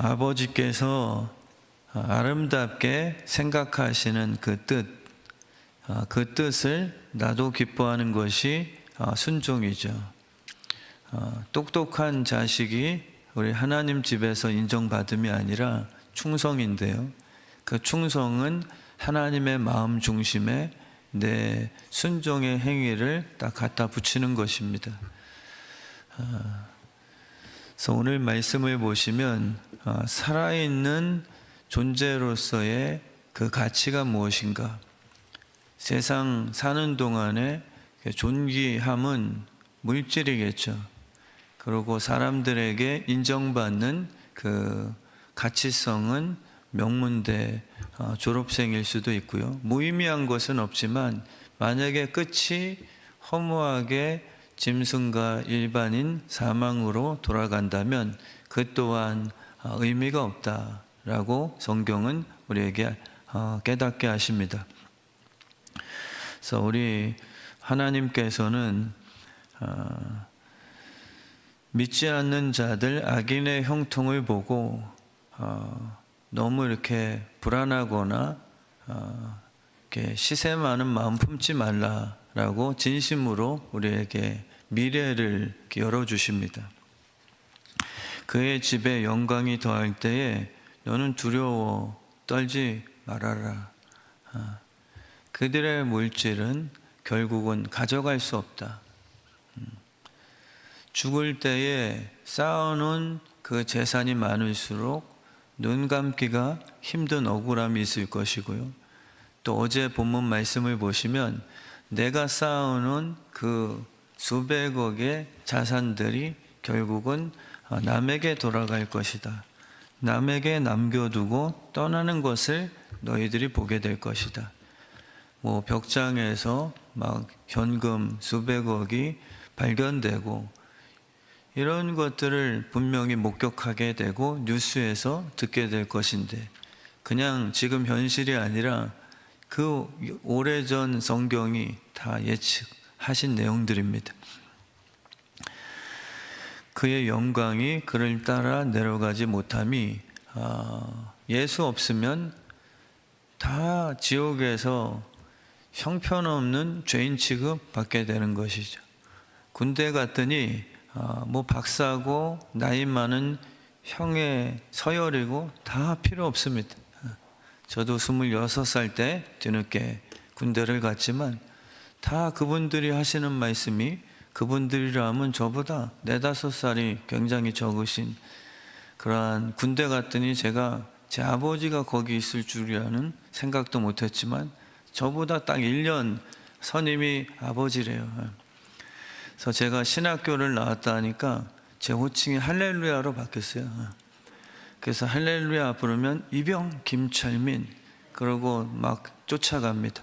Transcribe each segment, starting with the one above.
아버지께서 아름답게 생각하시는 그 뜻을 나도 기뻐하는 것이 순종이죠. 똑똑한 자식이 우리 하나님 집에서 인정받음이 아니라 충성인데요. 그 충성은 하나님의 마음 중심에 내 순종의 행위를 딱 갖다 붙이는 것입니다. 그래서 오늘 말씀을 보시면 살아있는 존재로서의 그 가치가 무엇인가? 세상 사는 동안에 존귀함은 물질이겠죠. 그리고 사람들에게 인정받는 그 가치성은 명문대 졸업생일 수도 있고요. 무의미한 것은 없지만 만약에 끝이 허무하게 짐승과 일반인 사망으로 돌아간다면 그 또한 의미가 없다라고 성경은 우리에게 깨닫게 하십니다. 그래서 우리 하나님께서는 믿지 않는 자들 악인의 형통을 보고 너무 이렇게 불안하거나 이렇게 시세 많은 마음 품지 말라라고 진심으로 우리에게 미래를 열어주십니다. 그의 집에 영광이 더할 때에 너는 두려워 떨지 말아라. 그들의 물질은 결국은 가져갈 수 없다. 죽을 때에 쌓아놓은 그 재산이 많을수록 눈 감기가 힘든 억울함이 있을 것이고요. 또 어제 본문 말씀을 보시면 내가 쌓아놓은 그 수백억의 자산들이 결국은 남에게 돌아갈 것이다. 남에게 남겨두고 떠나는 것을 너희들이 보게 될 것이다. 벽장에서 막 현금 수백억이 발견되고 이런 것들을 분명히 목격하게 되고 뉴스에서 듣게 될 것인데 그냥 지금 현실이 아니라 그 오래전 성경이 다 예측하신 내용들입니다. 그의 영광이 그를 따라 내려가지 못함이 예수 없으면 다 지옥에서 형편없는 죄인 취급 받게 되는 것이죠. 군대 갔더니 박사고 나이 많은 형의 서열이고 다 필요 없습니다. 저도 26살 때 뒤늦게 군대를 갔지만 다 그분들이 하시는 말씀이 그분들이라면 저보다 4-5살이 굉장히 적으신 그러한 군대 갔더니 제가 제 아버지가 거기 있을 줄이라는 생각도 못했지만 저보다 딱 1년 선임이 아버지래요. 그래서 제가 신학교를 나왔다 하니까 제 호칭이 할렐루야로 바뀌었어요. 그래서 할렐루야 부르면 이병 김철민 그러고 막 쫓아갑니다.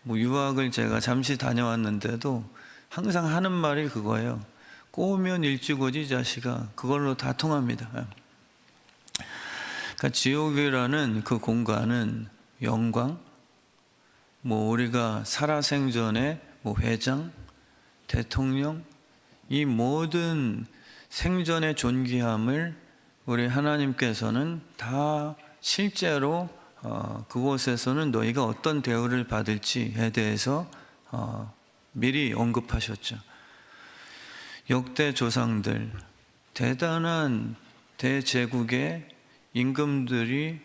유학을 제가 잠시 다녀왔는데도 항상 하는 말이 그거예요. 꼬우면 일찍 오지 자식아. 그걸로 다 통합니다. 그러니까 지옥이라는 그 공간은 영광, 우리가 살아생전에 회장, 대통령, 이 모든 생전의 존귀함을 우리 하나님께서는 다 실제로 그곳에서는 너희가 어떤 대우를 받을지에 대해서 미리 언급하셨죠. 역대 조상들, 대단한 대제국의 임금들이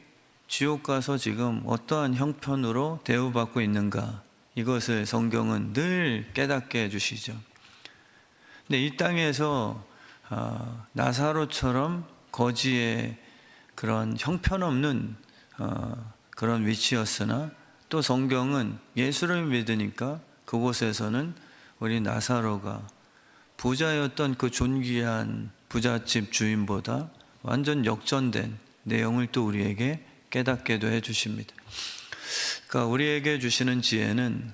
지옥 가서 지금 어떠한 형편으로 대우받고 있는가, 이것을 성경은 늘 깨닫게 해주시죠. 근데 이 땅에서 나사로처럼 거지의 그런 형편없는 그런 위치였으나 또 성경은 예수를 믿으니까 그곳에서는 우리 나사로가 부자였던 그 존귀한 부잣집 주인보다 완전 역전된 내용을 또 우리에게 깨닫게도 해주십니다. 그러니까 우리에게 주시는 지혜는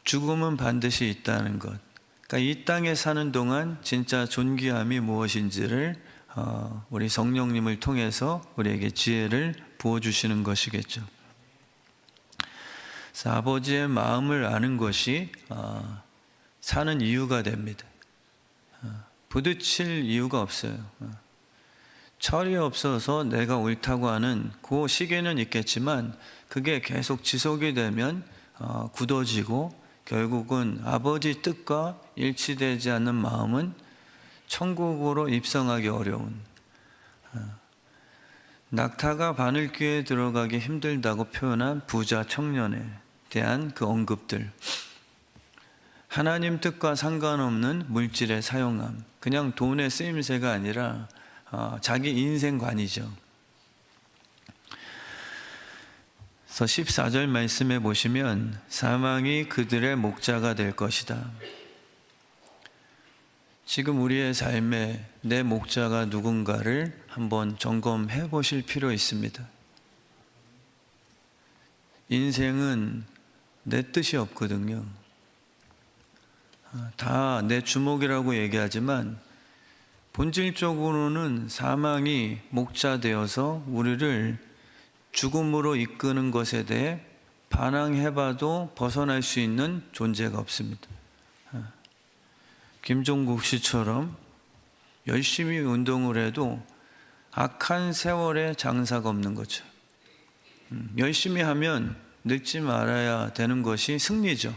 죽음은 반드시 있다는 것. 그러니까 이 땅에 사는 동안 진짜 존귀함이 무엇인지를 우리 성령님을 통해서 우리에게 지혜를 부어주시는 것이겠죠. 그래서 아버지의 마음을 아는 것이 사는 이유가 됩니다. 부딪힐 이유가 없어요. 철이 없어서 내가 옳다고 하는 그 시기는 있겠지만 그게 계속 지속이 되면 굳어지고 결국은 아버지 뜻과 일치되지 않는 마음은 천국으로 입성하기 어려운, 낙타가 바늘귀에 들어가기 힘들다고 표현한 부자 청년에 대한 그 언급들, 하나님 뜻과 상관없는 물질의 사용함, 그냥 돈의 쓰임새가 아니라 자기 인생관이죠. 그래서 14절 말씀에 보시면 사망이 그들의 목자가 될 것이다. 지금 우리의 삶에 내 목자가 누군가를 한번 점검해 보실 필요 있습니다. 인생은 내 뜻이 없거든요. 다 내 주목이라고 얘기하지만 본질적으로는 사망이 목자 되어서 우리를 죽음으로 이끄는 것에 대해 반항해봐도 벗어날 수 있는 존재가 없습니다. 김종국 씨처럼 열심히 운동을 해도 악한 세월에 장사가 없는 거죠. 열심히 하면 늙지 말아야 되는 것이 승리죠.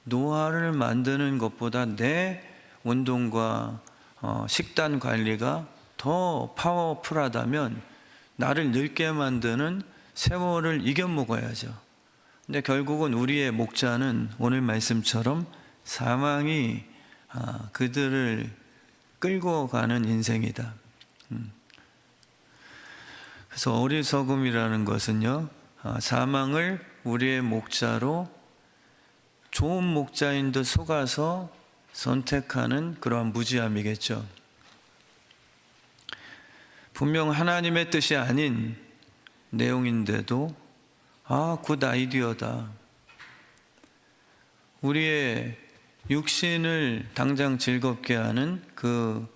노화를 만드는 것보다 내 운동과 식단 관리가 더 파워풀하다면 나를 늙게 만드는 세월을 이겨 먹어야죠. 근데 결국은 우리의 목자는 오늘 말씀처럼 사망이 그들을 끌고 가는 인생이다. 그래서 어리석음이라는 것은요, 사망을 우리의 목자로 좋은 목자인 듯 속아서 선택하는 그러한 무지함이겠죠. 분명 하나님의 뜻이 아닌 내용인데도 굿 아이디어다. 우리의 육신을 당장 즐겁게 하는 그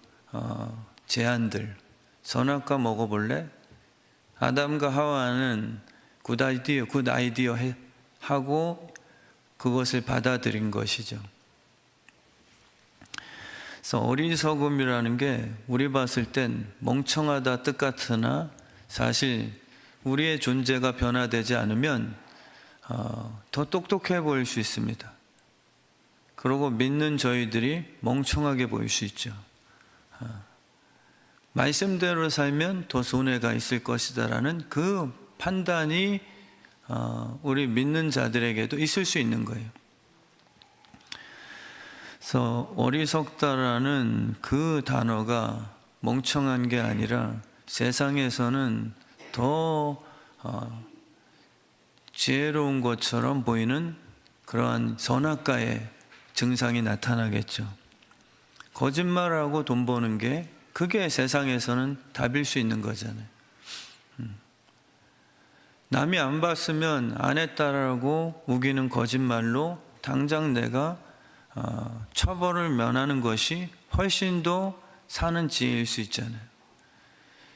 제안들, 선악과 먹어볼래? 아담과 하와는 굿 아이디어 하고 그것을 받아들인 것이죠. 그래서 어리석음이라는 게 우리 봤을 땐 멍청하다 뜻 같으나 사실 우리의 존재가 변화되지 않으면 더 똑똑해 보일 수 있습니다. 그리고 믿는 저희들이 멍청하게 보일 수 있죠. 말씀대로 살면 더 손해가 있을 것이다라는 그 판단이 우리 믿는 자들에게도 있을 수 있는 거예요. 그래서 어리석다라는 그 단어가 멍청한 게 아니라 세상에서는 더 지혜로운 것처럼 보이는 그러한 선악과의 증상이 나타나겠죠. 거짓말하고 돈 버는 게 그게 세상에서는 답일 수 있는 거잖아요. 남이 안 봤으면 안 했다라고 우기는 거짓말로 당장 내가 처벌을 면하는 것이 훨씬 더 사는 지혜일 수 있잖아요.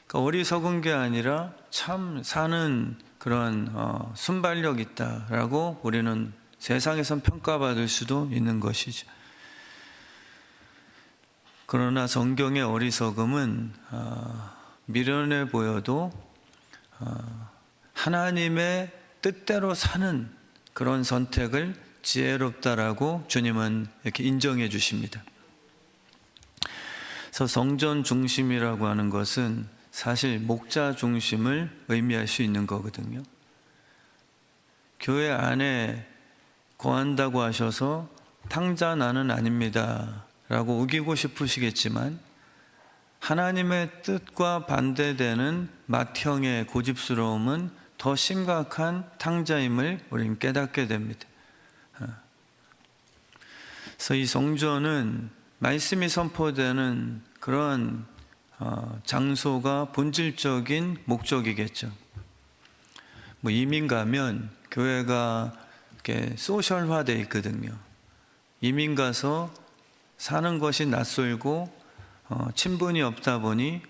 그러니까 어리석은 게 아니라 참 사는 그런 순발력 있다라고 우리는 세상에선 평가받을 수도 있는 것이죠. 그러나 성경의 어리석음은 미련해 보여도 하나님의 뜻대로 사는 그런 선택을 지혜롭다라고 주님은 이렇게 인정해 주십니다. 그래서 성전 중심이라고 하는 것은 사실 목자 중심을 의미할 수 있는 거거든요. 교회 안에 거한다고 하셔서 탕자 나는 아닙니다 라고 우기고 싶으시겠지만 하나님의 뜻과 반대되는 맏형의 고집스러움은 더 심각한 탕자임을 우리는 깨닫게 됩니다. 그래서 이 성전은 말씀이 선포되는 그런 장소가 본질적인 목적이겠죠. 뭐 이민 가면 교회가 이렇게 소셜화되어 있거든요. 이민 가서 사는 것이 낯설고 친분이 없다 보니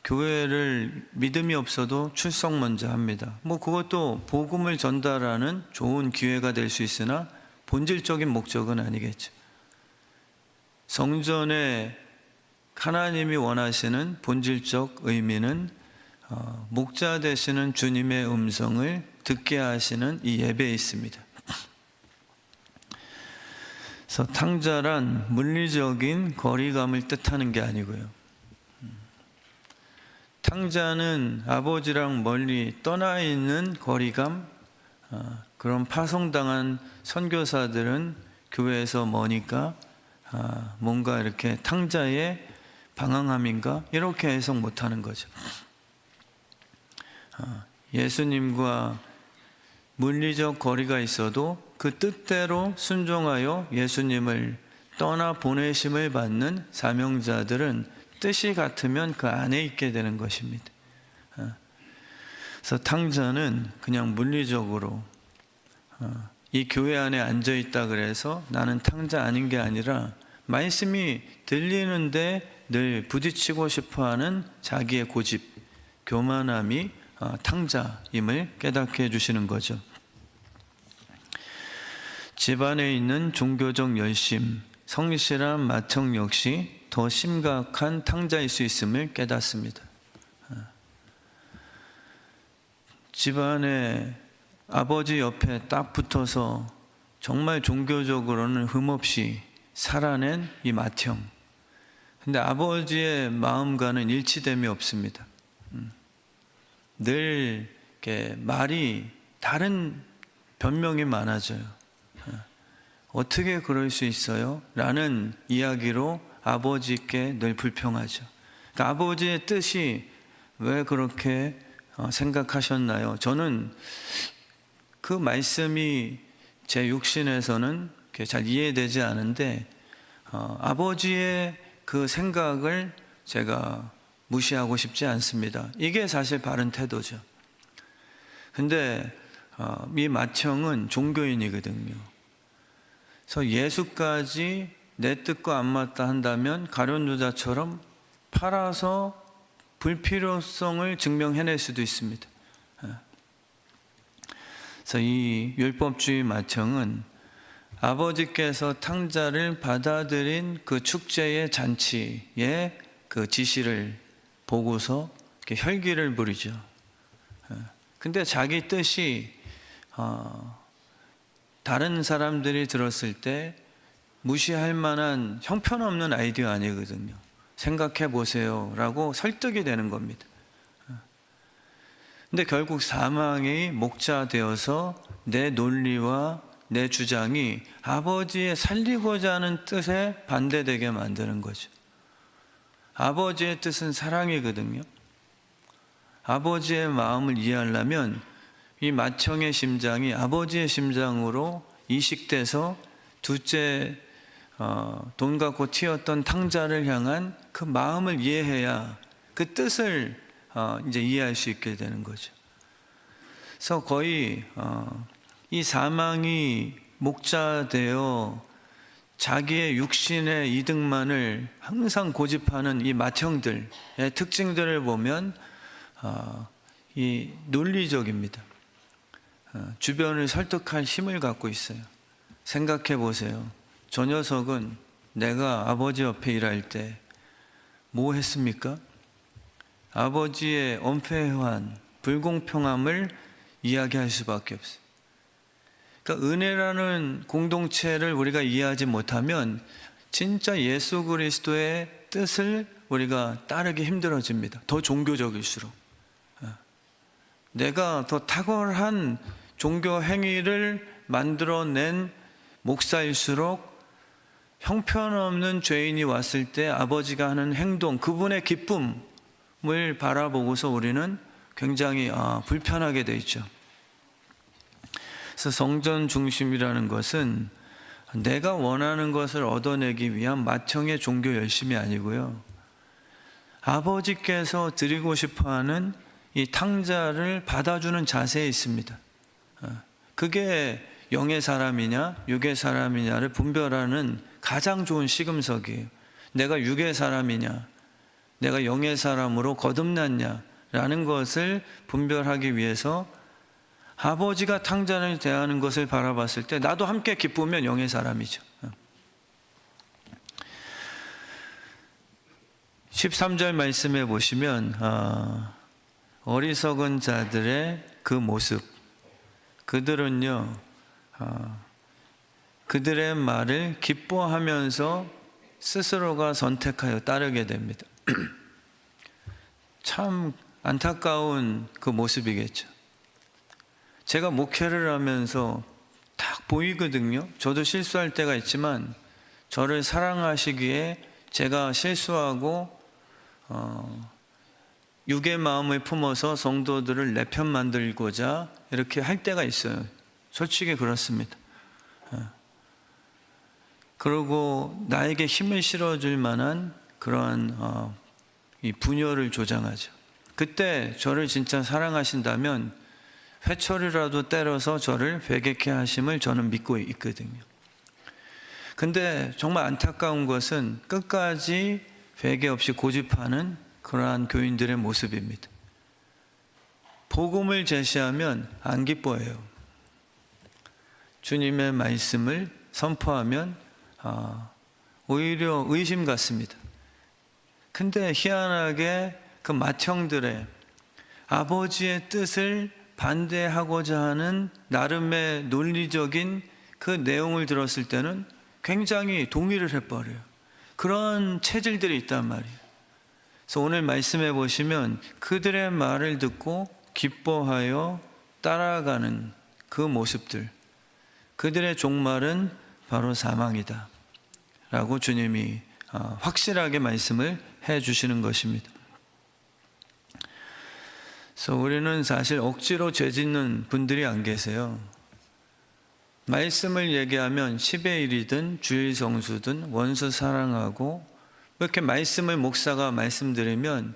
교회를 믿음이 없어도 출석 먼저 합니다. 뭐 그것도 복음을 전달하는 좋은 기회가 될 수 있으나 본질적인 목적은 아니겠죠. 성전의 하나님이 원하시는 본질적 의미는 목자 되시는 주님의 음성을 듣게 하시는 이 예배에 있습니다. 그래서 탕자란 물리적인 거리감을 뜻하는 게 아니고요. 탕자는 아버지랑 멀리 떠나 있는 거리감, 그런 파송당한 선교사들은 교회에서 머니까 뭔가 이렇게 탕자의 방황함인가 이렇게 해석 못하는 거죠. 예수님과 물리적 거리가 있어도 그 뜻대로 순종하여 예수님을 떠나 보내심을 받는 사명자들은 뜻이 같으면 그 안에 있게 되는 것입니다. 그래서 탕자는 그냥 물리적으로 이 교회 안에 앉아 있다 그래서 나는 탕자 아닌 게 아니라 말씀이 들리는데 늘 부딪히고 싶어하는 자기의 고집, 교만함이 탕자임을 깨닫게 해주시는 거죠. 집안에 있는 종교적 열심, 성실한 맏형 역시 더 심각한 탕자일 수 있음을 깨닫습니다. 집안에 아버지 옆에 딱 붙어서 정말 종교적으로는 흠없이 살아낸 이 맏형. 근데 아버지의 마음과는 일치됨이 없습니다. 늘 이렇게 말이 다른 변명이 많아져요. 어떻게 그럴 수 있어요? 라는 이야기로 아버지께 늘 불평하죠. 그러니까 아버지의 뜻이 왜 그렇게 생각하셨나요? 저는 그 말씀이 제 육신에서는 잘 이해되지 않은데 아버지의 그 생각을 제가 무시하고 싶지 않습니다. 이게 사실 바른 태도죠. 근데 이 맏형은 종교인이거든요. 그래서 예수까지 내 뜻과 안 맞다 한다면 가룟유다처럼 팔아서 불필요성을 증명해낼 수도 있습니다. 그래서 이 율법주의 맏형은 아버지께서 탕자를 받아들인 그 축제의 잔치의 그 지시를 보고서 이렇게 혈기를 부리죠. 근데 자기 뜻이 다른 사람들이 들었을 때 무시할 만한 형편없는 아이디어 아니거든요. 생각해 보세요 라고 설득이 되는 겁니다. 근데 결국 사망이 목자 되어서 내 논리와 내 주장이 아버지의 살리고자 하는 뜻에 반대되게 만드는 거죠. 아버지의 뜻은 사랑이거든요. 아버지의 마음을 이해하려면 이 맏형의 심장이 아버지의 심장으로 이식돼서 둘째 돈 갖고 튀었던 탕자를 향한 그 마음을 이해해야 그 뜻을 이제 이해할 수 있게 되는 거죠. 그래서 거의 이 사망이 목자되어 자기의 육신의 이득만을 항상 고집하는 이 맏형들의 특징들을 보면 이 논리적입니다. 주변을 설득할 힘을 갖고 있어요. 생각해 보세요. 저 녀석은 내가 아버지 옆에 일할 때 뭐 했습니까? 아버지의 엄폐한 불공평함을 이야기할 수밖에 없어요. 그러니까 은혜라는 공동체를 우리가 이해하지 못하면 진짜 예수 그리스도의 뜻을 우리가 따르기 힘들어집니다. 더 종교적일수록. 내가 더 탁월한 종교 행위를 만들어낸 목사일수록 형편없는 죄인이 왔을 때 아버지가 하는 행동, 그분의 기쁨을 바라보고서 우리는 굉장히 불편하게 돼 있죠. 그래서 성전 중심이라는 것은 내가 원하는 것을 얻어내기 위한 맏형의 종교 열심이 아니고요. 아버지께서 드리고 싶어하는 이 탕자를 받아주는 자세에 있습니다. 그게 영의 사람이냐 육의 사람이냐를 분별하는 가장 좋은 시금석이에요. 내가 육의 사람이냐 내가 영의 사람으로 거듭났냐라는 것을 분별하기 위해서 아버지가 탕자를 대하는 것을 바라봤을 때 나도 함께 기쁘면 영의 사람이죠. 13절 말씀에 보시면 어리석은 자들의 그 모습, 그들은요 그들의 말을 기뻐하면서 스스로가 선택하여 따르게 됩니다. 참 안타까운 그 모습이겠죠. 제가 목회를 하면서 딱 보이거든요. 저도 실수할 때가 있지만 저를 사랑하시기에 제가 실수하고 육의 마음을 품어서 성도들을 내 편 만들고자 이렇게 할 때가 있어요. 솔직히 그렇습니다. 그리고 나에게 힘을 실어줄 만한 그러한 이 분열을 조장하죠. 그때 저를 진짜 사랑하신다면 회초리라도 때려서 저를 회개케 하심을 저는 믿고 있거든요. 근데 정말 안타까운 것은 끝까지 회개 없이 고집하는 그러한 교인들의 모습입니다. 복음을 제시하면 안 기뻐해요. 주님의 말씀을 선포하면 오히려 의심 같습니다. 근데 희한하게 그 맏형들의 아버지의 뜻을 반대하고자 하는 나름의 논리적인 그 내용을 들었을 때는 굉장히 동의를 해버려요. 그런 체질들이 있단 말이에요. 그래서 오늘 말씀해 보시면 그들의 말을 듣고 기뻐하여 따라가는 그 모습들, 그들의 종말은 바로 사망이다 라고 주님이 확실하게 말씀을 해 주시는 것입니다. 그래서 우리는 사실 억지로 죄 짓는 분들이 안 계세요. 말씀을 얘기하면 10의 1이든 주일 성수든 원수 사랑하고 이렇게 말씀을 목사가 말씀드리면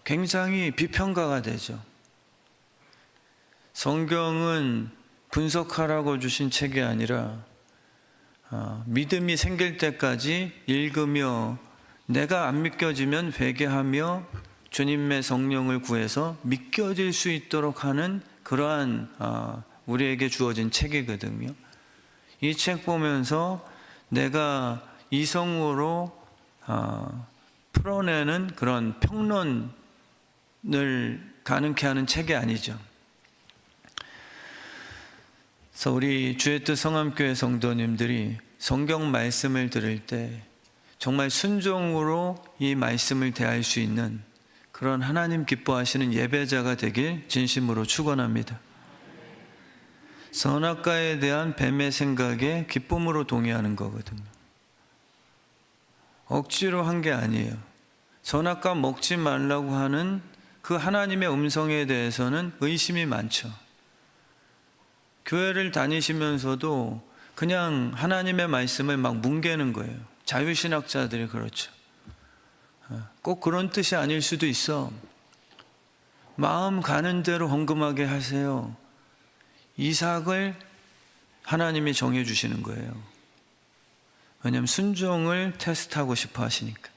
굉장히 비평가가 되죠. 성경은 분석하라고 주신 책이 아니라 믿음이 생길 때까지 읽으며 내가 안 믿겨지면 회개하며 주님의 성령을 구해서 믿겨질 수 있도록 하는 그러한 우리에게 주어진 책이거든요. 이 책 보면서 내가 이성으로 풀어내는 그런 평론을 가능케 하는 책이 아니죠. 그래서 우리 주의 뜻 성함교회 성도님들이 성경 말씀을 들을 때 정말 순종으로 이 말씀을 대할 수 있는 그런 하나님 기뻐하시는 예배자가 되길 진심으로 축원합니다. 선악과에 대한 뱀의 생각에 기쁨으로 동의하는 거거든요. 억지로 한 게 아니에요. 선악과 먹지 말라고 하는 그 하나님의 음성에 대해서는 의심이 많죠. 교회를 다니시면서도 그냥 하나님의 말씀을 막 뭉개는 거예요. 자유신학자들이 그렇죠. 꼭 그런 뜻이 아닐 수도 있어. 마음 가는 대로 헌금하게 하세요. 이삭을 하나님이 정해 주시는 거예요. 왜냐하면 순종을 테스트하고 싶어 하시니까.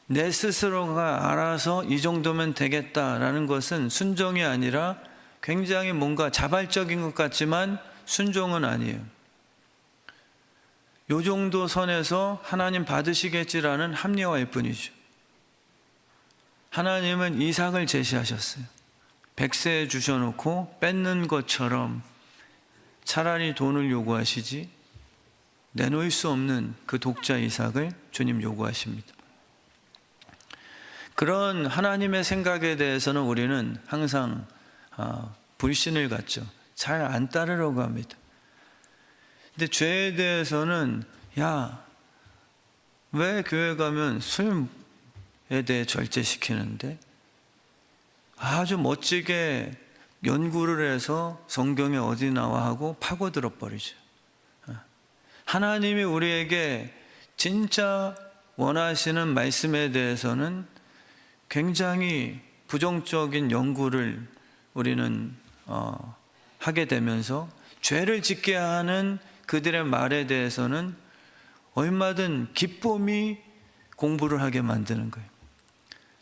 내 스스로가 알아서 이 정도면 되겠다라는 것은 순종이 아니라 굉장히 뭔가 자발적인 것 같지만 순종은 아니에요. 요 정도 선에서 하나님 받으시겠지라는 합리화일 뿐이죠. 하나님은 이삭을 제시하셨어요. 백세에 주셔놓고 뺏는 것처럼 차라리 돈을 요구하시지 내놓을 수 없는 그 독자 이삭을 주님 요구하십니다. 그런 하나님의 생각에 대해서는 우리는 항상 불신을 갖죠. 잘 안 따르려고 합니다. 근데 죄에 대해서는 왜 교회 가면 술에 대해 절제시키는데 아주 멋지게 연구를 해서 성경에 어디 나와 하고 파고들어 버리죠. 하나님이 우리에게 진짜 원하시는 말씀에 대해서는 굉장히 부정적인 연구를 우리는 하게 되면서 죄를 짓게 하는 그들의 말에 대해서는 얼마든 기쁨이 공부를 하게 만드는 거예요.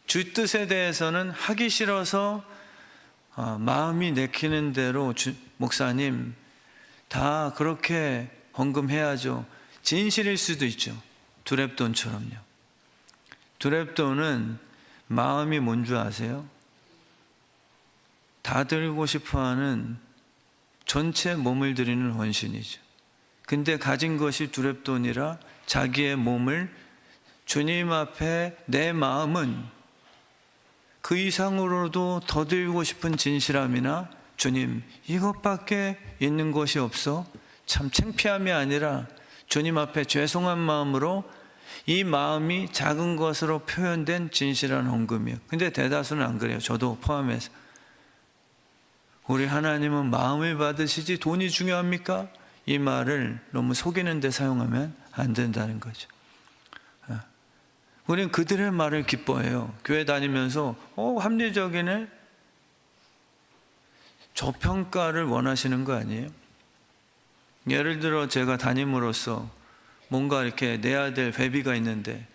주 뜻에 대해서는 하기 싫어서 마음이 내키는 대로 목사님 다 그렇게 헌금해야죠. 진실일 수도 있죠. 두랩돈처럼요. 두렙돈은 마음이 뭔 줄 아세요? 다 드리고 싶어하는 전체 몸을 드리는 헌신이죠. 근데 가진 것이 두렙돈이라 자기의 몸을 주님 앞에 내 마음은 그 이상으로도 더 드리고 싶은 진실함이나 주님 이것밖에 있는 것이 없어 참 창피함이 아니라 주님 앞에 죄송한 마음으로 이 마음이 작은 것으로 표현된 진실한 헌금이에요. 근데 대다수는 안 그래요. 저도 포함해서. 우리 하나님은 마음을 받으시지 돈이 중요합니까? 이 말을 너무 속이는 데 사용하면 안 된다는 거죠. 우리는 그들의 말을 기뻐해요. 교회 다니면서 합리적이네? 저평가를 원하시는 거 아니에요? 예를 들어 제가 담임으로서 뭔가 이렇게 내야 될 회비가 있는데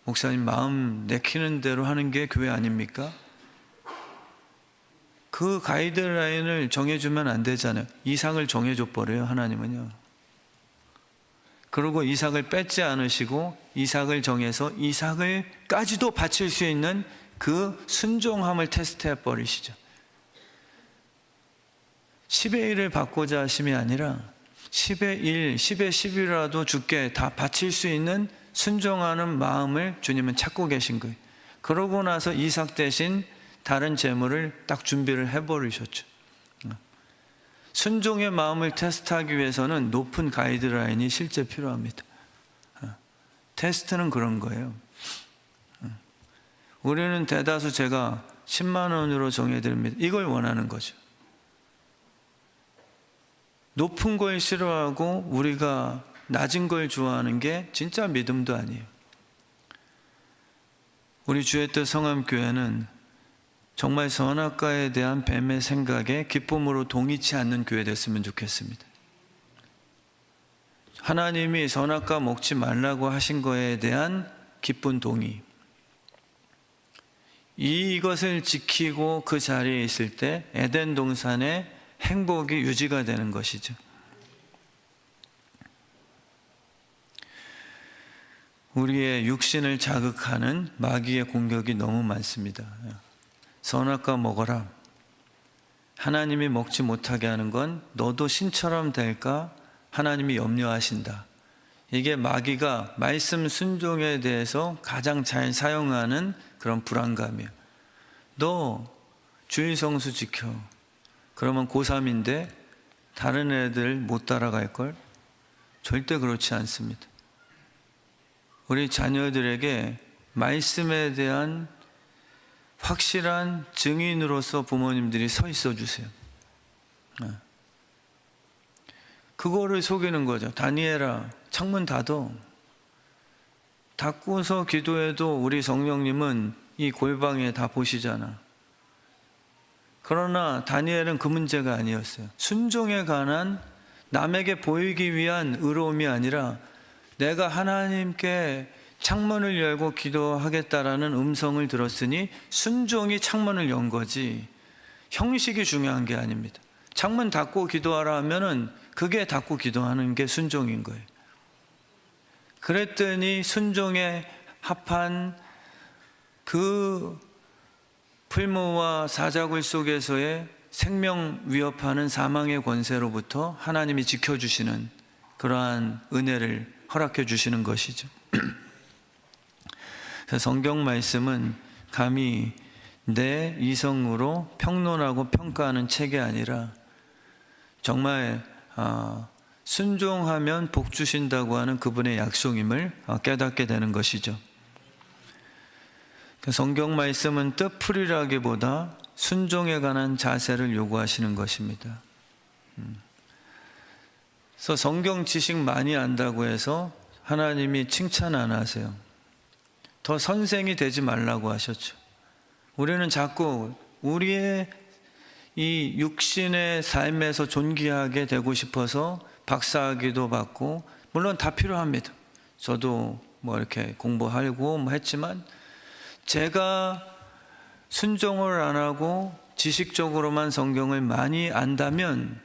목사님 마음 내키는 대로 하는 게 교회 아닙니까? 그 가이드라인을 정해주면 안 되잖아요. 이상을 정해줘 버려요, 하나님은요. 그리고 이삭을 뺏지 않으시고 이삭을 정해서 이삭을까지도 바칠 수 있는 그 순종함을 테스트해 버리시죠. 10의 1을 받고자 하심이 아니라 10의 1, 10의 10이라도 주께 다 바칠 수 있는 순종하는 마음을 주님은 찾고 계신 거예요. 그러고 나서 이삭 대신 다른 재물을 딱 준비를 해버리셨죠. 순종의 마음을 테스트하기 위해서는 높은 가이드라인이 실제 필요합니다. 테스트는 그런 거예요. 우리는 대다수 제가 10만 원으로 정해드립니다. 이걸 원하는 거죠. 높은 걸 싫어하고 우리가 낮은 걸 좋아하는 게 진짜 믿음도 아니에요. 우리 주의 뜻 성함교회는 정말 선악과에 대한 뱀의 생각에 기쁨으로 동의치 않는 교회 됐으면 좋겠습니다. 하나님이 선악과 먹지 말라고 하신 거에 대한 기쁜 동의. 이것을 지키고 그 자리에 있을 때 에덴 동산의 행복이 유지가 되는 것이죠. 우리의 육신을 자극하는 마귀의 공격이 너무 많습니다. 선악과 먹어라. 하나님이 먹지 못하게 하는 건 너도 신처럼 될까? 하나님이 염려하신다. 이게 마귀가 말씀 순종에 대해서 가장 잘 사용하는 그런 불안감이에요. 너 주일 성수 지켜. 그러면 고3인데 다른 애들 못 따라갈걸? 절대 그렇지 않습니다. 우리 자녀들에게 말씀에 대한 확실한 증인으로서 부모님들이 서 있어 주세요. 그거를 속이는 거죠. 다니엘아, 창문 닫어. 닫고서 기도해도 우리 성령님은 이 골방에 다 보시잖아. 그러나 다니엘은 그 문제가 아니었어요. 순종에 관한 남에게 보이기 위한 의로움이 아니라 내가 하나님께 창문을 열고 기도하겠다라는 음성을 들었으니 순종이 창문을 연 거지 형식이 중요한 게 아닙니다. 창문 닫고 기도하라 하면은 그게 닫고 기도하는 게 순종인 거예요. 그랬더니 순종에 합한 그 풀무와 사자굴 속에서의 생명 위협하는 사망의 권세로부터 하나님이 지켜주시는 그러한 은혜를 허락해 주시는 것이죠. 성경 말씀은 감히 내 이성으로 평론하고 평가하는 책이 아니라 정말 순종하면 복 주신다고 하는 그분의 약속임을 깨닫게 되는 것이죠. 성경 말씀은 뜻풀이라기보다 순종에 관한 자세를 요구하시는 것입니다. 그래서 성경 지식 많이 안다고 해서 하나님이 칭찬 안 하세요. 더 선생이 되지 말라고 하셨죠. 우리는 자꾸 우리의 이 육신의 삶에서 존귀하게 되고 싶어서 박사학위도 받고, 물론 다 필요합니다. 저도 뭐 이렇게 공부하고 뭐 했지만 제가 순종을 안 하고 지식적으로만 성경을 많이 안다면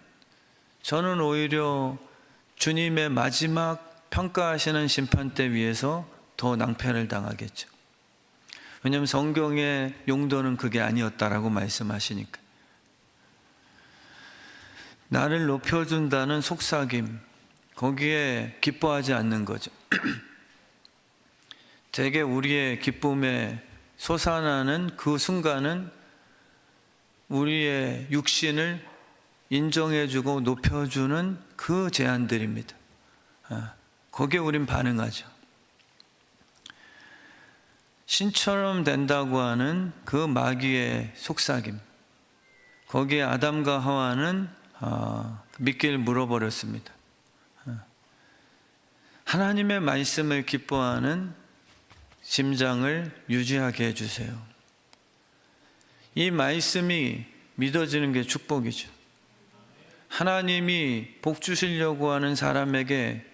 저는 오히려 주님의 마지막 평가하시는 심판대 위에서 더 낭패를 당하겠죠. 왜냐하면 성경의 용도는 그게 아니었다라고 말씀하시니까. 나를 높여준다는 속삭임, 거기에 기뻐하지 않는 거죠. 대개 우리의 기쁨에 솟아나는 그 순간은 우리의 육신을 인정해주고 높여주는 그 제안들입니다. 거기에 우린 반응하죠. 신처럼 된다고 하는 그 마귀의 속삭임, 거기에 아담과 하와는 믿기를 물어버렸습니다. 하나님의 말씀을 기뻐하는 심장을 유지하게 해주세요. 이 말씀이 믿어지는 게 축복이죠. 하나님이 복 주시려고 하는 사람에게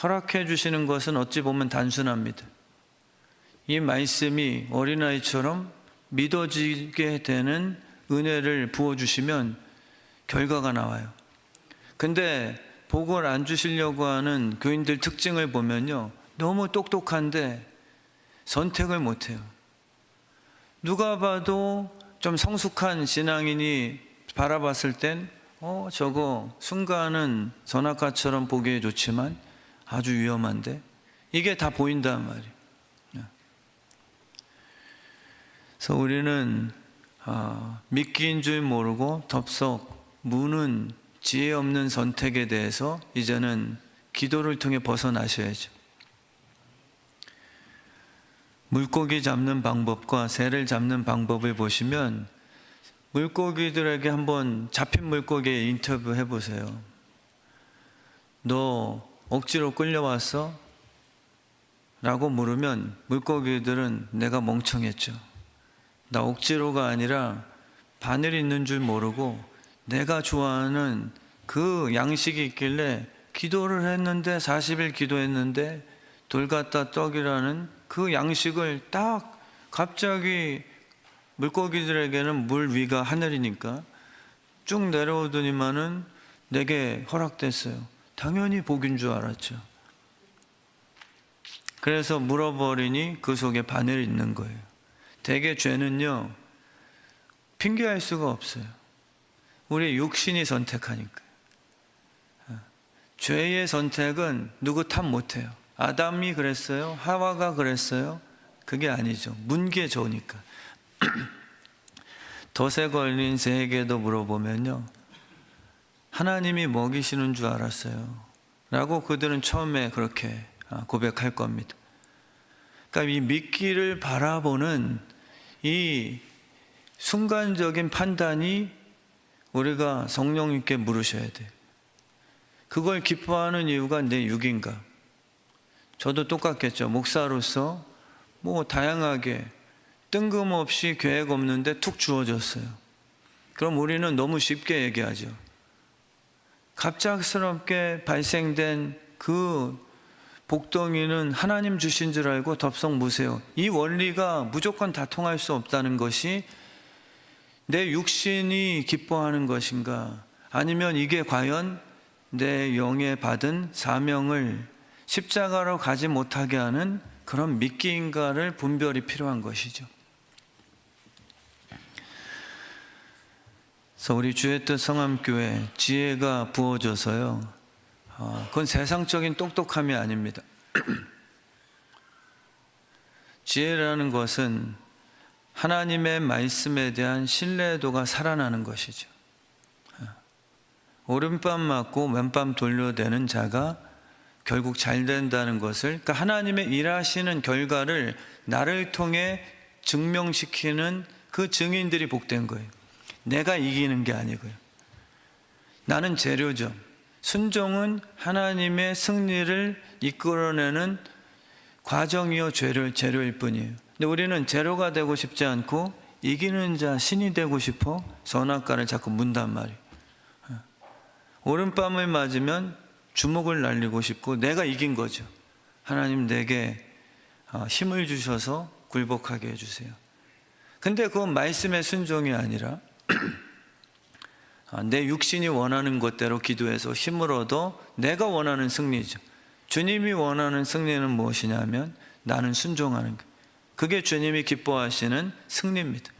허락해 주시는 것은 어찌 보면 단순합니다. 이 말씀이 어린아이처럼 믿어지게 되는 은혜를 부어주시면 결과가 나와요. 근데 복을 안 주시려고 하는 교인들 특징을 보면요, 너무 똑똑한데 선택을 못해요. 누가 봐도 좀 성숙한 신앙인이 바라봤을 땐 저거 순간은 선악과처럼 보기에 좋지만 아주 위험한데, 이게 다 보인단 말이에요. 그래서 우리는 미끼인 줄 모르고 덥석 무는 지혜 없는 선택에 대해서 이제는 기도를 통해 벗어나셔야죠. 물고기 잡는 방법과 새를 잡는 방법을 보시면, 물고기들에게 한번 잡힌 물고기에 인터뷰 해보세요. 너 억지로 끌려왔어? 라고 물으면 물고기들은 내가 멍청했죠, 나 억지로가 아니라 바늘이 있는 줄 모르고 내가 좋아하는 그 양식이 있길래 기도를 했는데, 40일 기도했는데 돌 갖다 떡이라는 그 양식을 딱 갑자기, 물고기들에게는 물 위가 하늘이니까 쭉 내려오더니만은 내게 허락됐어요. 당연히 복인 줄 알았죠. 그래서 물어버리니 그 속에 바늘이 있는 거예요. 대개 죄는요, 핑계할 수가 없어요. 우리 육신이 선택하니까. 죄의 선택은 누구 탓 못해요. 아담이 그랬어요? 하와가 그랬어요? 그게 아니죠. 문게 좋으니까. 덫에 걸린 새에게도 물어보면요, 하나님이 먹이시는 줄 알았어요 라고 그들은 처음에 그렇게 고백할 겁니다. 그러니까 이 미끼를 바라보는 이 순간적인 판단이 우리가 성령님께 물으셔야 돼요. 그걸 기뻐하는 이유가 내 육인가? 저도 똑같겠죠. 목사로서 다양하게 뜬금없이 계획 없는데 툭 주어졌어요. 그럼 우리는 너무 쉽게 얘기하죠. 갑작스럽게 발생된 그 복덩이는 하나님 주신 줄 알고 덥석 무세요. 이 원리가 무조건 다 통할 수 없다는 것이, 내 육신이 기뻐하는 것인가, 아니면 이게 과연 내 영에 받은 사명을 십자가로 가지 못하게 하는 그런 미끼인가를 분별이 필요한 것이죠. 그래서 우리 주의 뜻 성함교회 지혜가 부어져서요, 그건 세상적인 똑똑함이 아닙니다. 지혜라는 것은 하나님의 말씀에 대한 신뢰도가 살아나는 것이죠. 오른밤 맞고 왼밤 돌려대는 자가 결국 잘 된다는 것을, 그러니까 하나님의 일하시는 결과를 나를 통해 증명시키는 그 증인들이 복된 거예요. 내가 이기는 게 아니고요. 나는 재료죠. 순종은 하나님의 승리를 이끌어내는 과정이요 재료일 뿐이에요. 근데 우리는 재료가 되고 싶지 않고 이기는 자, 신이 되고 싶어 선악과를 자꾸 문단 말이에요. 오른밤을 맞으면 주먹을 날리고 싶고 내가 이긴 거죠. 하나님 내게 힘을 주셔서 굴복하게 해주세요. 근데 그건 말씀의 순종이 아니라 내 육신이 원하는 것대로 기도해서 힘을 얻어 내가 원하는 승리죠. 주님이 원하는 승리는 무엇이냐면 나는 순종하는 것. 그게 주님이 기뻐하시는 승리입니다.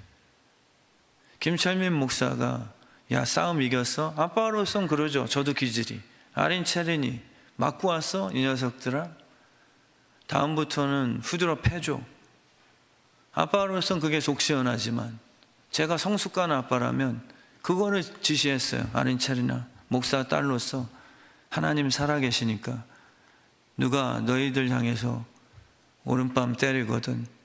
김철민 목사가 야 싸움 이겼어? 아빠로선 그러죠. 저도 기질이. 아린 체린이 맞고 왔어? 이 녀석들아. 다음부터는 후드러 패줘. 아빠로선 그게 속 시원하지만 제가 성숙한 아빠라면 그거를 지시했어요. 아린 체린아, 목사 딸로서 하나님 살아계시니까 누가 너희들 향해서 오른밤 때리거든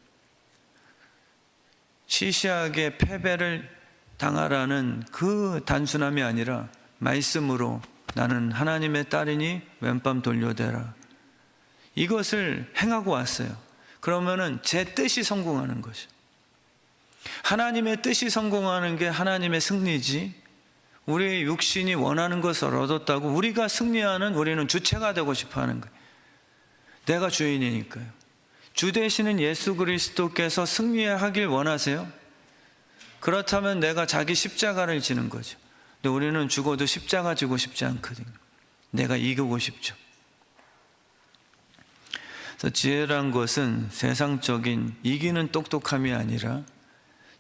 시시하게 패배를 당하라는 그 단순함이 아니라 말씀으로 나는 하나님의 딸이니 왼밤 돌려대라. 이것을 행하고 왔어요. 그러면은 제 뜻이 성공하는 것이죠. 하나님의 뜻이 성공하는 게 하나님의 승리지, 우리의 육신이 원하는 것을 얻었다고 우리가 승리하는, 우리는 주체가 되고 싶어 하는 거예요. 내가 주인이니까요. 주 되시는 예수 그리스도께서 승리하길 원하세요? 그렇다면 내가 자기 십자가를 지는 거죠. 근데 우리는 죽어도 십자가 지고 싶지 않거든요. 내가 이기고 싶죠. 그래서 지혜란 것은 세상적인 이기는 똑똑함이 아니라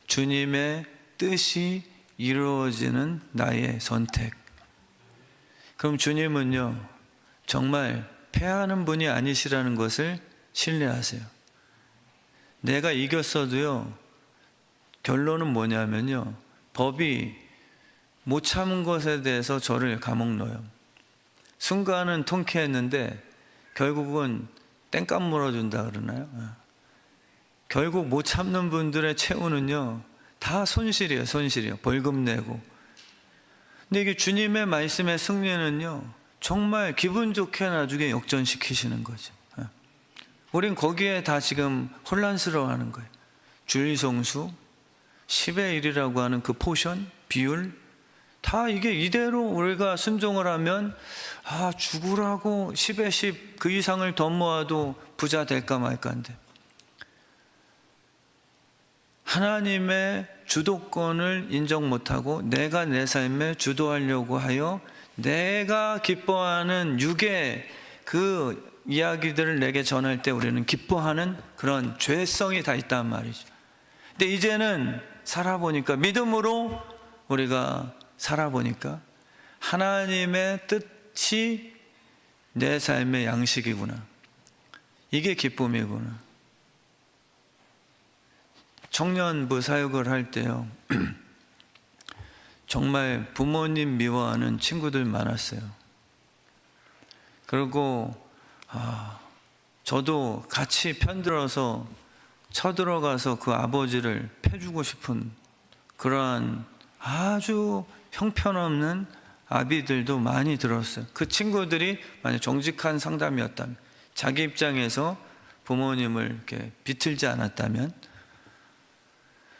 주님의 뜻이 이루어지는 나의 선택. 그럼 주님은요, 정말 패하는 분이 아니시라는 것을 신뢰하세요. 내가 이겼어도요, 결론은 뭐냐면요, 법이 못 참은 것에 대해서 저를 감옥 넣어요. 순간은 통쾌했는데 결국은 땡값 물어준다 그러나요? 결국 못 참는 분들의 최후는요, 다 손실이에요. 손실이에요. 벌금 내고. 근데 이게 주님의 말씀의 승리는요, 정말 기분 좋게 나중에 역전시키시는 거죠. 우린 거기에 다 지금 혼란스러워하는 거예요. 주일성수, 10의 1이라고 하는 그 포션, 비율, 다 이게 이대로 우리가 순종을 하면 죽으라고 10의 10 그 이상을 더 모아도 부자 될까 말까인데, 하나님의 주도권을 인정 못하고 내가 내 삶에 주도하려고 하여 내가 기뻐하는 육의 그 이야기들을 내게 전할 때 우리는 기뻐하는 그런 죄성이 다 있단 말이죠. 근데 이제는 살아보니까, 믿음으로 우리가 살아보니까 하나님의 뜻이 내 삶의 양식이구나. 이게 기쁨이구나. 청년부 사역을 할 때요, 정말 부모님 미워하는 친구들 많았어요. 그리고 저도 같이 편들어서 쳐들어가서 그 아버지를 패주고 싶은 그러한 아주 형편없는 아비들도 많이 들었어요. 그 친구들이 만약 정직한 상담이었다면, 자기 입장에서 부모님을 이렇게 비틀지 않았다면.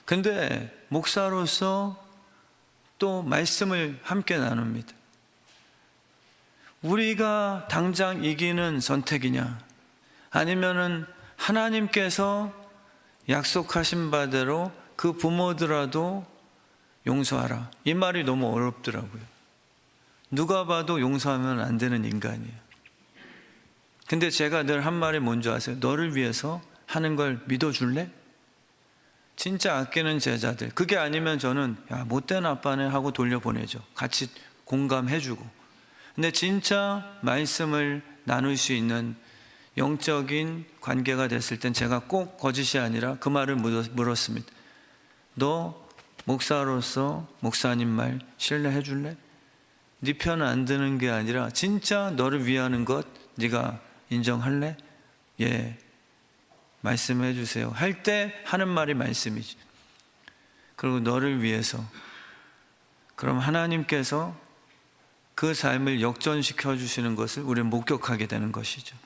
근데 목사로서 또 말씀을 함께 나눕니다. 우리가 당장 이기는 선택이냐, 아니면은 하나님께서 약속하신 바대로 그 부모들라도 용서하라. 이 말이 너무 어렵더라고요. 누가 봐도 용서하면 안 되는 인간이에요. 근데 제가 늘 한 말이 뭔지 아세요? 너를 위해서 하는 걸 믿어줄래? 진짜 아끼는 제자들. 그게 아니면 저는 못된 아빠네 하고 돌려보내죠. 같이 공감해주고. 근데 진짜 말씀을 나눌 수 있는 영적인 관계가 됐을 땐 제가 꼭 거짓이 아니라 그 말을 물었습니다. 너 목사로서 목사님 말 신뢰해 줄래? 네 편 안 드는 게 아니라 진짜 너를 위하는 것 네가 인정할래? 예, 말씀해 주세요. 할 때 하는 말이 말씀이지. 그리고 너를 위해서. 그럼 하나님께서 그 삶을 역전시켜 주시는 것을 우리는 목격하게 되는 것이죠.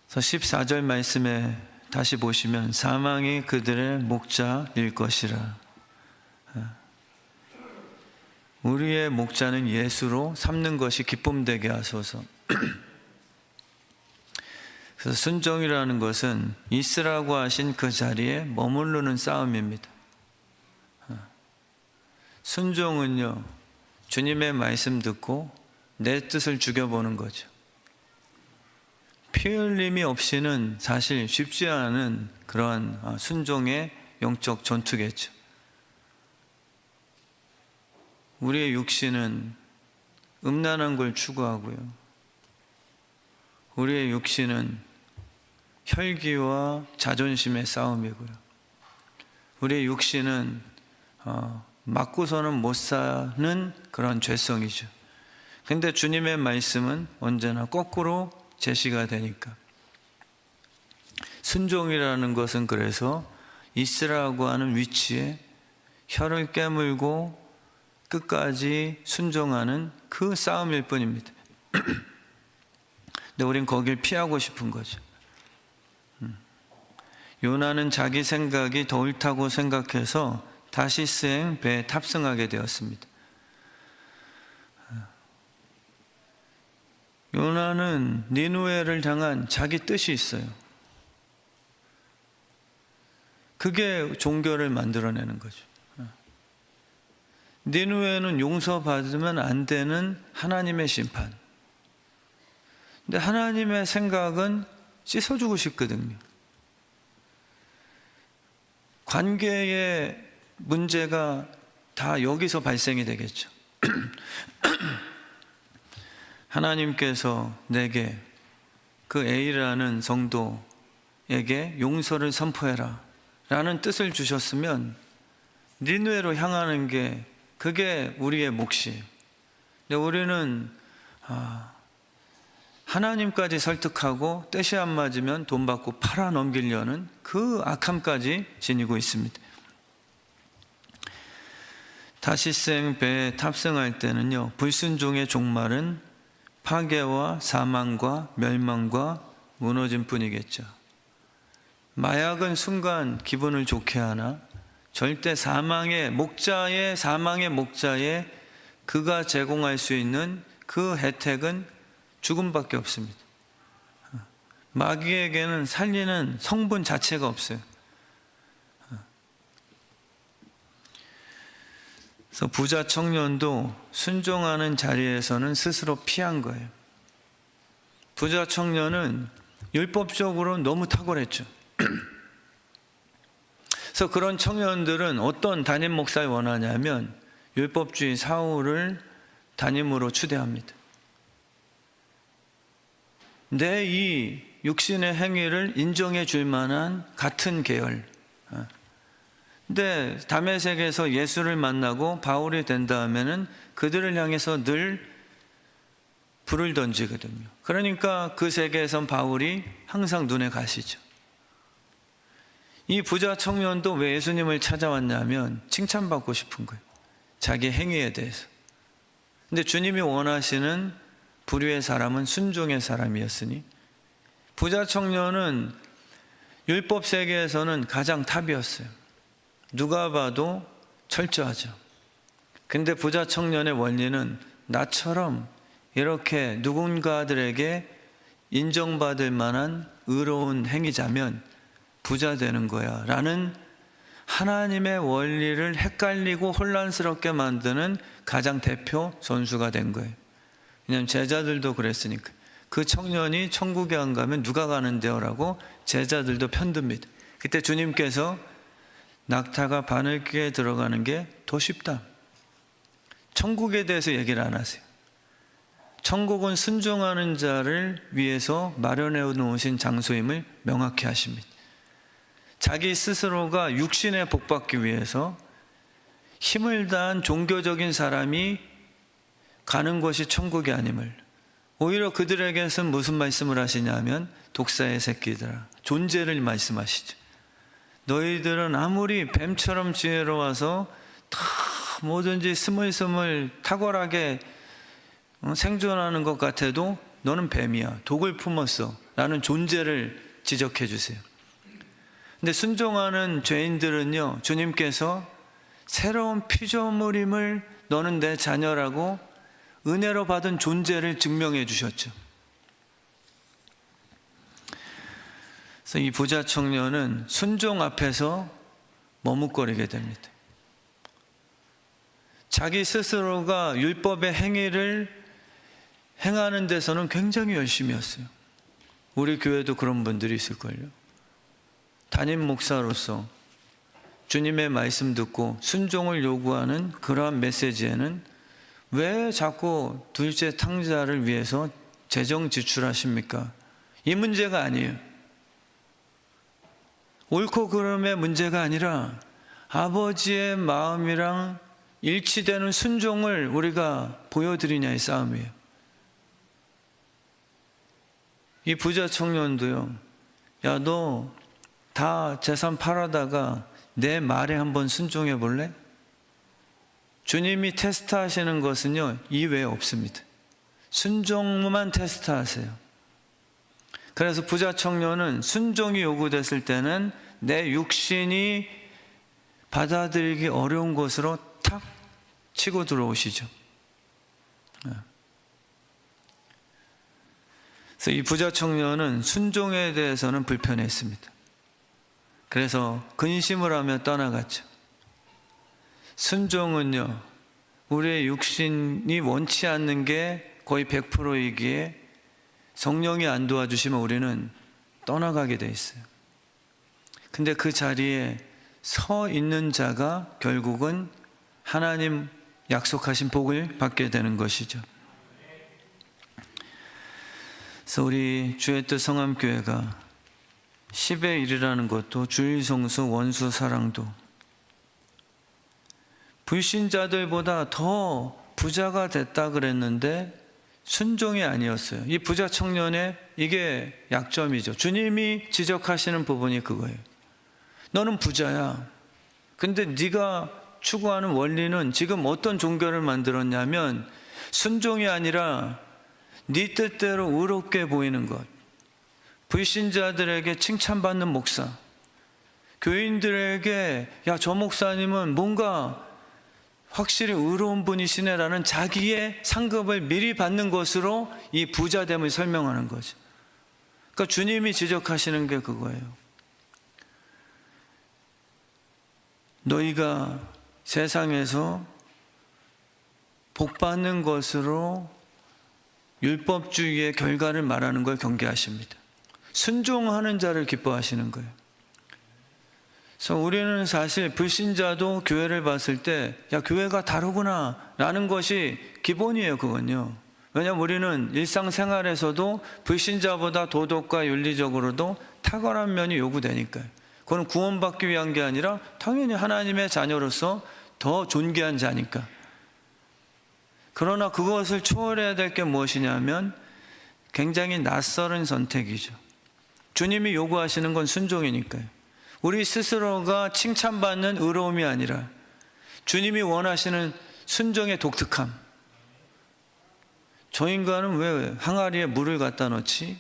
그래서 14절 말씀에 다시 보시면 사망이 그들의 목자일 것이라. 우리의 목자는 예수로 삼는 것이 기쁨되게 하소서. 그래서 순종이라는 것은 있으라고 하신 그 자리에 머무르는 싸움입니다. 순종은요, 주님의 말씀 듣고 내 뜻을 죽여보는 거죠. 피 흘림이 없이는 사실 쉽지 않은 그러한 순종의 영적 전투겠죠. 우리의 육신은 음란한 걸 추구하고요. 우리의 육신은 혈기와 자존심의 싸움이고요. 우리의 육신은 맞고서는 못 사는 그런 죄성이죠. 근데 주님의 말씀은 언제나 거꾸로 제시가 되니까. 순종이라는 것은 그래서 있으라고 하는 위치에 혀를 깨물고 끝까지 순종하는 그 싸움일 뿐입니다. 근데 우린 거길 피하고 싶은 거죠. 요나는 자기 생각이 더 옳다고 생각해서 다시스행 배에 탑승하게 되었습니다. 요나는 니느웨를 향한 자기 뜻이 있어요. 그게 종교를 만들어내는 거죠. 니느웨는 용서받으면 안 되는 하나님의 심판. 근데 하나님의 생각은 씻어주고 싶거든요. 관계의 문제가 다 여기서 발생이 되겠죠. 하나님께서 내게 그 A라는 성도에게 용서를 선포해라 라는 뜻을 주셨으면 니느웨로 향하는 게 그게 우리의 몫이에요. 근데 우리는 하나님까지 설득하고 뜻이 안 맞으면 돈 받고 팔아 넘기려는 그 악함까지 지니고 있습니다. 다시스행 배에 탑승할 때는요, 불순종의 종말은 파괴와 사망과 멸망과 무너짐 뿐이겠죠. 마약은 순간 기분을 좋게 하나 절대 사망의 목자에 그가 제공할 수 있는 그 혜택은 죽음밖에 없습니다. 마귀에게는 살리는 성분 자체가 없어요. 그래서 부자 청년도 순종하는 자리에서는 스스로 피한 거예요. 부자 청년은 율법적으로 너무 탁월했죠. 그래서 그런 청년들은 어떤 담임 목사를 원하냐면 율법주의 사울을 담임으로 추대합니다. 내 이 육신의 행위를 인정해 줄 만한 같은 계열. 근데 다메섹에서 예수를 만나고 바울이 된 다음에는 그들을 향해서 늘 불을 던지거든요. 그러니까 그 세계에선 바울이 항상 눈에 가시죠. 이 부자 청년도 왜 예수님을 찾아왔냐면 칭찬받고 싶은 거예요. 자기 행위에 대해서. 근데 주님이 원하시는 불의의 사람은 순종의 사람이었으니 부자 청년은 율법 세계에서는 가장 탑이었어요. 누가 봐도 철저하죠. 근데 부자 청년의 원리는 나처럼 이렇게 누군가들에게 인정받을 만한 의로운 행위자면 부자 되는 거야 라는 하나님의 원리를 헷갈리고 혼란스럽게 만드는 가장 대표 선수가 된 거예요. 왜냐하면 제자들도 그랬으니까. 그 청년이 천국에 안 가면 누가 가는데요? 라고 제자들도 편듭니다. 그때 주님께서 낙타가 바늘귀에 들어가는 게 더 쉽다. 천국에 대해서 얘기를 안 하세요. 천국은 순종하는 자를 위해서 마련해 놓으신 장소임을 명확히 하십니다. 자기 스스로가 육신에 복받기 위해서 힘을 다한 종교적인 사람이 가는 것이 천국이 아님을, 오히려 그들에게서는 무슨 말씀을 하시냐면 독사의 새끼들아, 존재를 말씀하시죠. 너희들은 아무리 뱀처럼 지혜로워서 다 뭐든지 스물스물 탁월하게 생존하는 것 같아도 너는 뱀이야, 독을 품었어 라는 존재를 지적해 주세요. 근데 순종하는 죄인들은요, 주님께서 새로운 피조물임을 너는 내 자녀라고 은혜로 받은 존재를 증명해 주셨죠. 그래서 이 부자 청년은 순종 앞에서 머뭇거리게 됩니다. 자기 스스로가 율법의 행위를 행하는 데서는 굉장히 열심히 했어요. 우리 교회도 그런 분들이 있을걸요. 담임 목사로서 주님의 말씀 듣고 순종을 요구하는 그러한 메시지에는 왜 자꾸 둘째 탕자를 위해서 재정 지출하십니까? 이 문제가 아니에요. 옳고 그름의 문제가 아니라 아버지의 마음이랑 일치되는 순종을 우리가 보여드리냐의 싸움이에요. 이 부자 청년도요, 야, 너 다 재산 팔아다가 내 말에 한번 순종해 볼래? 주님이 테스트하시는 것은요, 이 외에 없습니다. 순종만 테스트하세요. 그래서 부자 청년은 순종이 요구됐을 때는 내 육신이 받아들이기 어려운 것으로 탁 치고 들어오시죠. 그래서 이 부자 청년은 순종에 대해서는 불편했습니다. 그래서 근심을 하며 떠나갔죠. 순종은요, 우리의 육신이 원치 않는 게 거의 100%이기에 성령이 안 도와주시면 우리는 떠나가게 돼 있어요. 근데 그 자리에 서 있는 자가 결국은 하나님 약속하신 복을 받게 되는 것이죠. 그래서 우리 주의 뜻 성암교회가 10의 1이라는 것도 주일성수, 원수, 사랑도 불신자들보다 더 부자가 됐다 그랬는데 순종이 아니었어요. 이 부자 청년의 이게 약점이죠. 주님이 지적하시는 부분이 그거예요. 너는 부자야. 근데 네가 추구하는 원리는 지금 어떤 종교를 만들었냐면 순종이 아니라 네 뜻대로 의롭게 보이는 것. 불신자들에게 칭찬받는 목사, 교인들에게 야, 저 목사님은 뭔가 확실히 의로운 분이시네라는 자기의 상급을 미리 받는 것으로 이 부자됨을 설명하는 거죠. 그러니까 주님이 지적하시는 게 그거예요. 너희가 세상에서 복 받는 것으로 율법주의의 결과를 말하는 걸 경계하십니다. 순종하는 자를 기뻐하시는 거예요. 그래서 우리는 사실 불신자도 교회를 봤을 때 야, 교회가 다르구나 라는 것이 기본이에요. 그건요. 왜냐하면 우리는 일상생활에서도 불신자보다 도덕과 윤리적으로도 탁월한 면이 요구되니까요. 그건 구원받기 위한 게 아니라 당연히 하나님의 자녀로서 더 존귀한 자니까. 그러나 그것을 초월해야 될 게 무엇이냐면 굉장히 낯설은 선택이죠. 주님이 요구하시는 건 순종이니까요. 우리 스스로가 칭찬받는 의로움이 아니라 주님이 원하시는 순종의 독특함. 저 인간은 왜 항아리에 물을 갖다 넣지?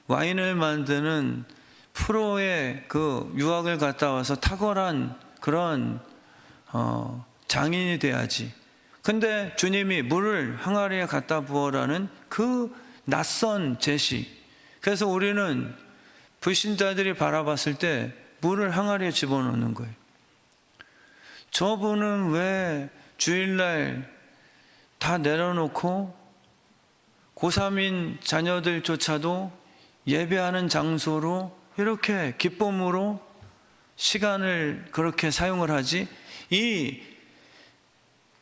와인을 만드는 프로의 그 유학을 갔다 와서 탁월한 그런 장인이 돼야지. 근데 주님이 물을 항아리에 갖다 부어라는 그 낯선 제시. 그래서 우리는 불신자들이 바라봤을 때 물을 항아리에 집어넣는 거예요. 저분은 왜 주일날 다 내려놓고 고3인 자녀들조차도 예배하는 장소로 이렇게 기쁨으로 시간을 그렇게 사용을 하지? 이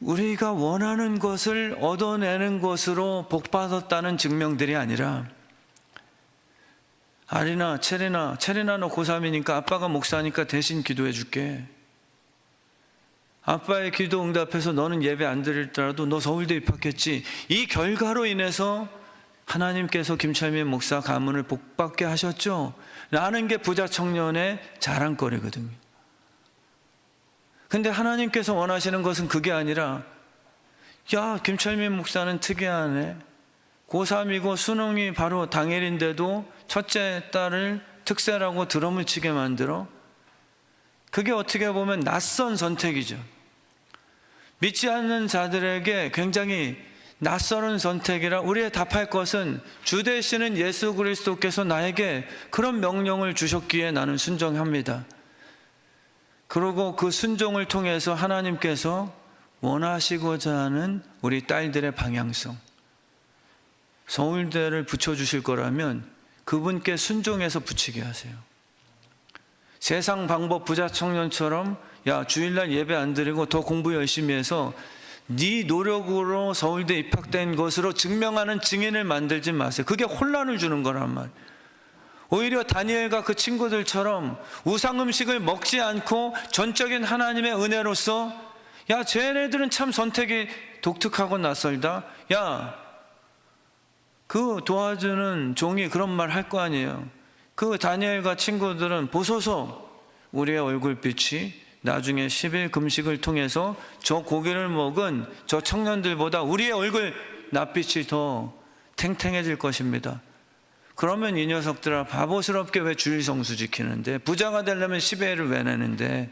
우리가 원하는 것을 얻어내는 것으로 복받았다는 증명들이 아니라 아리나, 체리나 너 고3이니까 아빠가 목사니까 대신 기도해 줄게. 아빠의 기도 응답해서 너는 예배 안 드리더라도 너 서울대 입학했지. 이 결과로 인해서 하나님께서 김철민 목사 가문을 복받게 하셨죠 라는 게 부자 청년의 자랑거리거든요. 근데 하나님께서 원하시는 것은 그게 아니라 야, 김철민 목사는 특이하네. 고3이고 수능이 바로 당일인데도 첫째 딸을 특세라고 드럼을 치게 만들어. 그게 어떻게 보면 낯선 선택이죠. 믿지 않는 자들에게 굉장히 낯설은 선택이라 우리의 답할 것은 주 되시는 예수 그리스도께서 나에게 그런 명령을 주셨기에 나는 순종합니다. 그리고 그 순종을 통해서 하나님께서 원하시고자 하는 우리 딸들의 방향성, 서울대를 붙여주실 거라면 그분께 순종해서 부치게 하세요. 세상 방법 부자 청년처럼 야 주일날 예배 안 드리고 더 공부 열심히 해서 네 노력으로 서울대 입학된 것으로 증명하는 증인을 만들지 마세요. 그게 혼란을 주는 거란 말이에요. 오히려 다니엘과 그 친구들처럼 우상 음식을 먹지 않고 전적인 하나님의 은혜로서 야 쟤네들은 참 선택이 독특하고 낯설다. 야 그 도와주는 종이 그런 말 할 거 아니에요. 그 다니엘과 친구들은 보소서 우리의 얼굴빛이 나중에 10일 금식을 통해서 저 고기를 먹은 저 청년들보다 우리의 얼굴 낯빛이 더 탱탱해질 것입니다. 그러면 이 녀석들아 바보스럽게 왜 주일 성수 지키는데, 부자가 되려면 10회를 왜 내는데,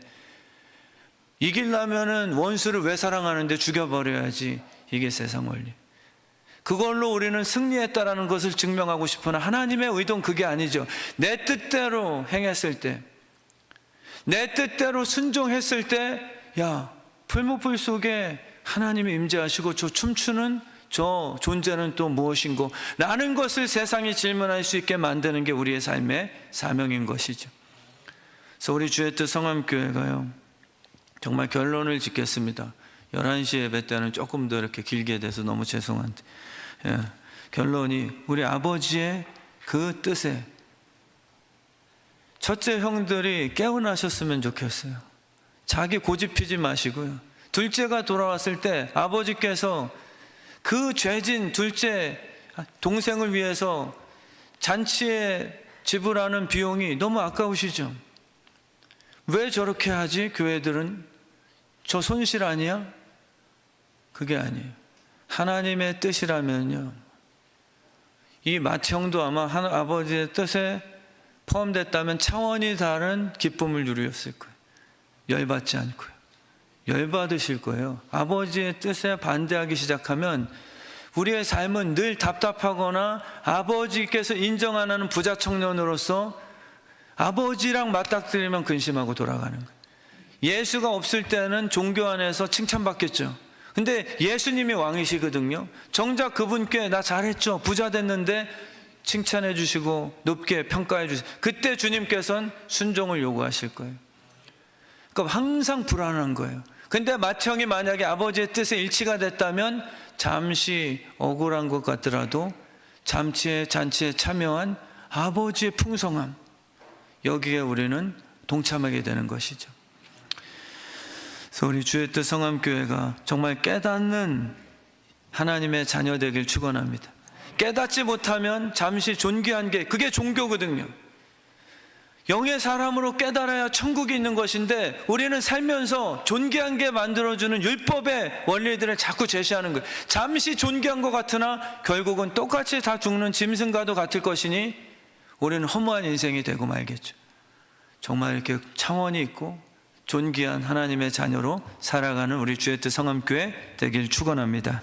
이기려면은 원수를 왜 사랑하는데 죽여버려야지. 이게 세상 원리. 그걸로 우리는 승리했다라는 것을 증명하고 싶으나 하나님의 의도는 그게 아니죠. 내 뜻대로 행했을 때, 내 뜻대로 순종했을 때, 야 풀무불 속에 하나님이 임재하시고 저 춤추는 저 존재는 또 무엇인고 라는 것을 세상이 질문할 수 있게 만드는 게 우리의 삶의 사명인 것이죠. 그래서 우리 주의 뜻 성암교회가요, 정말 결론을 짓겠습니다. 11시 예배 때는 조금 더 이렇게 길게 돼서 너무 죄송한데, 결론이 우리 아버지의 그 뜻에 첫째 형들이 깨어나셨으면 좋겠어요. 자기 고집 피지 마시고요. 둘째가 돌아왔을 때 아버지께서 그 죄진 둘째 동생을 위해서 잔치에 지불하는 비용이 너무 아까우시죠? 왜 저렇게 하지? 교회들은 저 손실 아니야? 그게 아니에요. 하나님의 뜻이라면요, 이 맏형도 아마 아버지의 뜻에 포함됐다면 차원이 다른 기쁨을 누렸을 거예요. 열받지 않고요. 열받으실 거예요. 아버지의 뜻에 반대하기 시작하면 우리의 삶은 늘 답답하거나 아버지께서 인정 안 하는 부자 청년으로서 아버지랑 맞닥뜨리면 근심하고 돌아가는 거예요. 예수가 없을 때는 종교 안에서 칭찬받겠죠. 근데 예수님이 왕이시거든요. 정작 그분께 나 잘했죠, 부자 됐는데 칭찬해 주시고 높게 평가해 주시고, 그때 주님께서는 순종을 요구하실 거예요. 그러니까 항상 불안한 거예요. 근데 맏형이 만약에 아버지의 뜻에 일치가 됐다면 잠시 억울한 것 같더라도 잔치에 참여한 아버지의 풍성함, 여기에 우리는 동참하게 되는 것이죠. 그래서 우리 주의 뜻 성암교회가 정말 깨닫는 하나님의 자녀 되길 축원합니다. 깨닫지 못하면 잠시 존귀한 게 그게 종교거든요. 영의 사람으로 깨달아야 천국이 있는 것인데 우리는 살면서 존귀한 게 만들어주는 율법의 원리들을 자꾸 제시하는 거예요. 잠시 존귀한 것 같으나 결국은 똑같이 다 죽는 짐승과도 같을 것이니 우리는 허무한 인생이 되고 말겠죠. 정말 이렇게 차원이 있고 존귀한 하나님의 자녀로 살아가는 우리 주의 뜻 성암교회 되길 축원합니다.